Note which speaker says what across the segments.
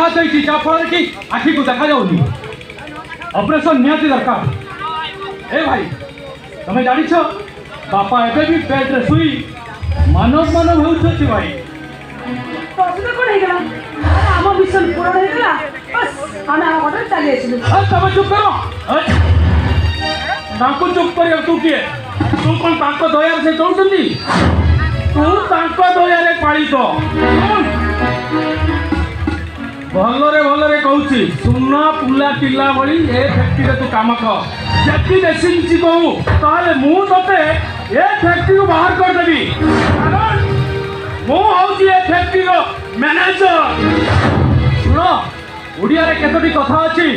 Speaker 1: आघात होती जाफल कि आखि को देखा जाउनी ऑपरेशन निहाती दरकार। ए भाई तुम्हें जानी बापा एबे भी बेड रे सुई मानव मानव होउछथि भाई।
Speaker 2: तोसुदा कोन हे गेला आम मिशन पूर्ण हे गेला बस हम आ होटल चली आइलु।
Speaker 1: तब चुप करो ताको चुप कर तू किए तू कौन ताको दया से चलुछथि तू ताको दया रे पाली तो भलरे कहूँ सुना पुला पिला भली ए फैक्ट्री तू काम कर जति देसी किसी कहूँ ताले मु तते ए फैक्ट्री को बाहर कर देबी कारण मु होउची ए फैक्ट्री रो मैनेजर। सुनो ओडिया रे केतोटी कथा अछि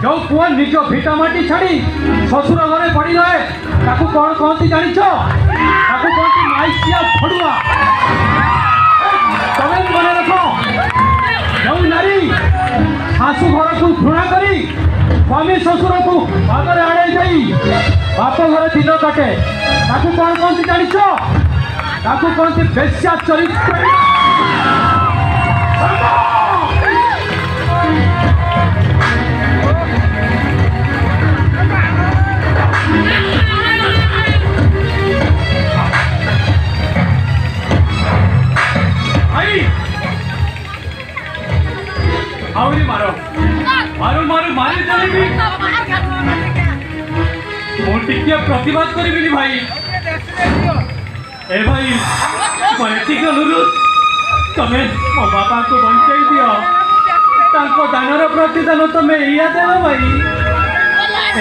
Speaker 1: जो पुआ निज भिटामाटी छाड़ी ससुर घरे पड़ी रहे ताकू कौन कहती जानिछ ताकू कहती माइसिया फड़ुआ। तमे मने रखो जो नारी शाशु घर को घृणा करी स्वामी शशुर को बादरे आड़े जाई बाप घर दिन काटे ताकू कौन कहती जानिछ ताकू कहती बेश्या चरित्र। आवरी मारो मारो मारो मारी चलेबी मो टिके प्रतिवाद करिबिनी भाई। ए भाई पॉलिटिकल अनुरोध तमे मो बापा को बंचाई दियो तांको दानर प्रतिदान तमे इया देलो भाई।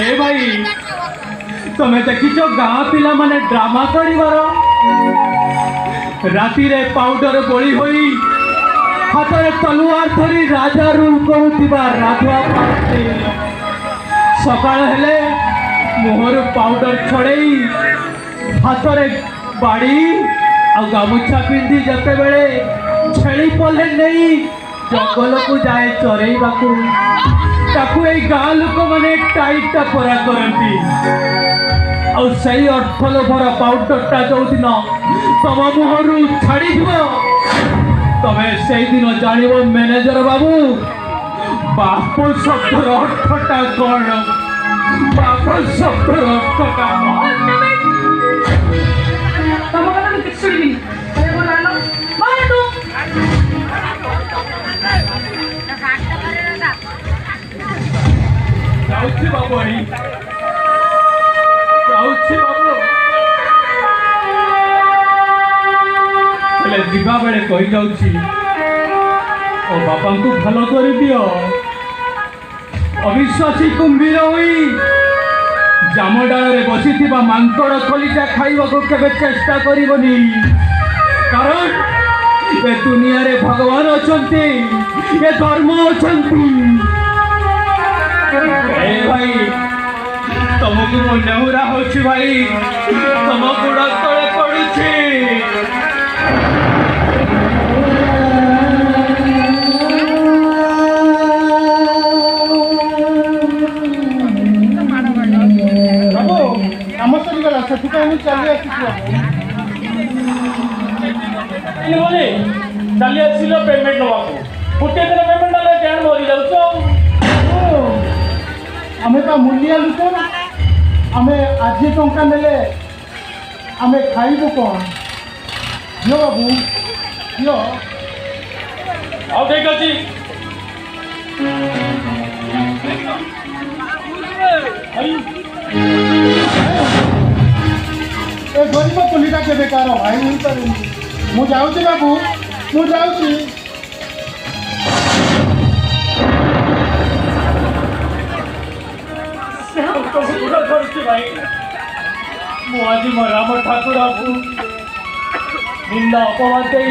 Speaker 1: ए भाई तमे देखिछो गाँ पिला माने ड्रामा करिवार राती रे पाउडर बोली होई हाथ में तलवार धरी राजा रूल करुवा राधुआ पार्टी सकाळ हेले मुहर पाउडर छड़े हाथ में बाड़ी आ गामुछा पिंधि जते बेले छेली पले नहीं जंगल को जाए चरेवा ताकू ए गाँ लोक मैंने टाइट परा करती आई अर्थलोभर पाउडरटा जो दिन तम मुहर छाड़ी तमे से दिन जानिब मैनेजर बाबू बाप शब्दर अर्थटा कौन बाप शब्दर अर्थटा
Speaker 2: तम कथा मैं किछ सुनिबी अरे बोला लो मारे तू
Speaker 1: जाउछि बाबू आई जाउछि बाबू जीवा बेले कही जाऊँ ओ बापा को भल कर दियो अविश्वासी कुंभीर हुई जामडाल रे बसी मांकड़ खलिजा खाइबा को केबे चेष्टा करिवनी कारण ए दुनिया रे भगवान अछंती ए धर्म अछंती। ए भाई तुमको मो नेहुरा होछि भाई तुम गुड़ तले पड़ुछि। चली आसिल पेमेंट नवाको गोटे दिन पेमेंट ना क्या मरी जाऊ
Speaker 3: आमे तो मूल्य लुक आमे आज टंका नेले आमे खाइबू कौन दियो बाबू दियो
Speaker 1: आओ ठीक अच्छी
Speaker 3: ए गरीब पुलिका के बेकार भाई नहीं पारे मु जाऊँ बाबू मु जाऊँ
Speaker 1: भाई मुझे मो राम ठाकुर निंदा अपवाद दे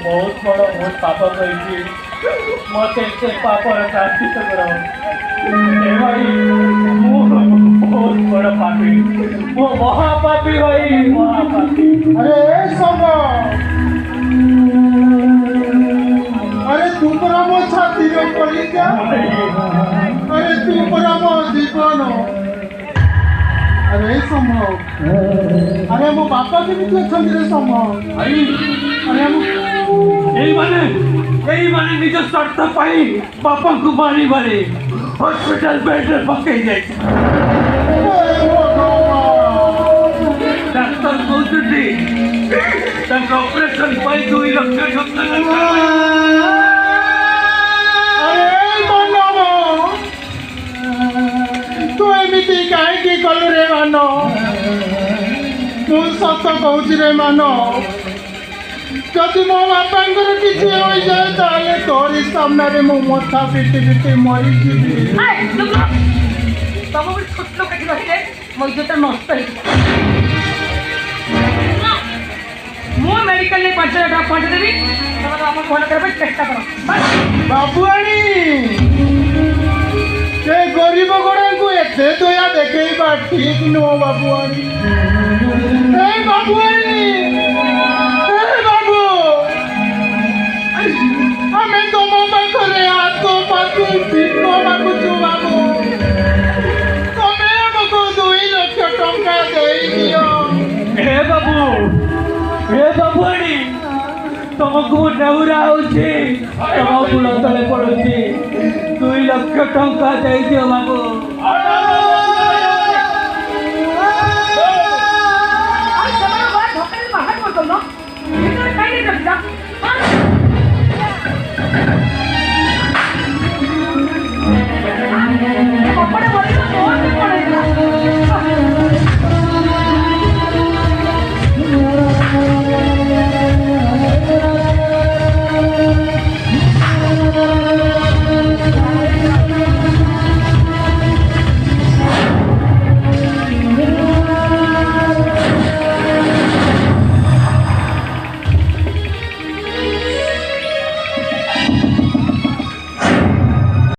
Speaker 1: बहुत बड़ बहुत पाप कर मत से पापर प्राश्चित कर भाई बहुत बड़ पापी मो महापापी भाई महापापी।
Speaker 3: अरे सब अरे तू परा मो छाती रे पड़ी क्या अरे तू परा मो जीवन अरे सम अरे मो बापा केମିତି ଅଛନ୍ତି रे ସମ
Speaker 1: ଭାଇ
Speaker 3: अरे मो
Speaker 1: ଏଇମାନେ ନିଜ ସ୍ୱାର୍ଥ ପାଇଁ ବାପାଙ୍କୁ ମାରି ହସ୍ପିଟାଲ ବେଡରେ ପକେଇ ଯାଇଛି। ଡାକ୍ତର କହୁଛନ୍ତି ତାଙ୍କ ଅପରେସନ ପାଇଁ 2 ଲକ୍ଷ ଟଙ୍କା ଦରକାର।
Speaker 3: अरे मानव तू एमिति काहे कलु रे मान मु सत कहूँ रे मान जदि मो बापांकर किसी हो जाए ताले तोरी सामने मो मथा पिटी पिटी मरी जीवी
Speaker 2: ତମ ଗୋଟେ ଛୋଟ ଲୋକ ଏଠି ରହିଲେ ମୋ ଇଜ୍ଜତ ନଷ୍ଟ ହେଇଯିବ। ମୁଁ ମେଡିକାଲରେ 5,000 ଟଙ୍କା ପହଞ୍ଚେଇ ଦେବି ତମେ ଆମ ଭଲ କରିବା ପାଇଁ ଚେଷ୍ଟା କର।
Speaker 3: बाबुआणी से गरीब गोड़ा को एते दया देखा ठीक नुह बाबुआणी बाबुआणी बाबू आम तुम पाखे हाथ पाखु भिक मागुचु बाबू तुम्हें आमको 2 लक्ष टंका दे दियो।
Speaker 1: हे बाबुआणी ତମକୁ ମୁଁ ନେଉରା ହଉଛି ତମ କୂଳ ତଳେ ପଡୁଛି 2 ଲକ୍ଷ ଟଙ୍କା ଦେଇଦିଅ ବାବୁ।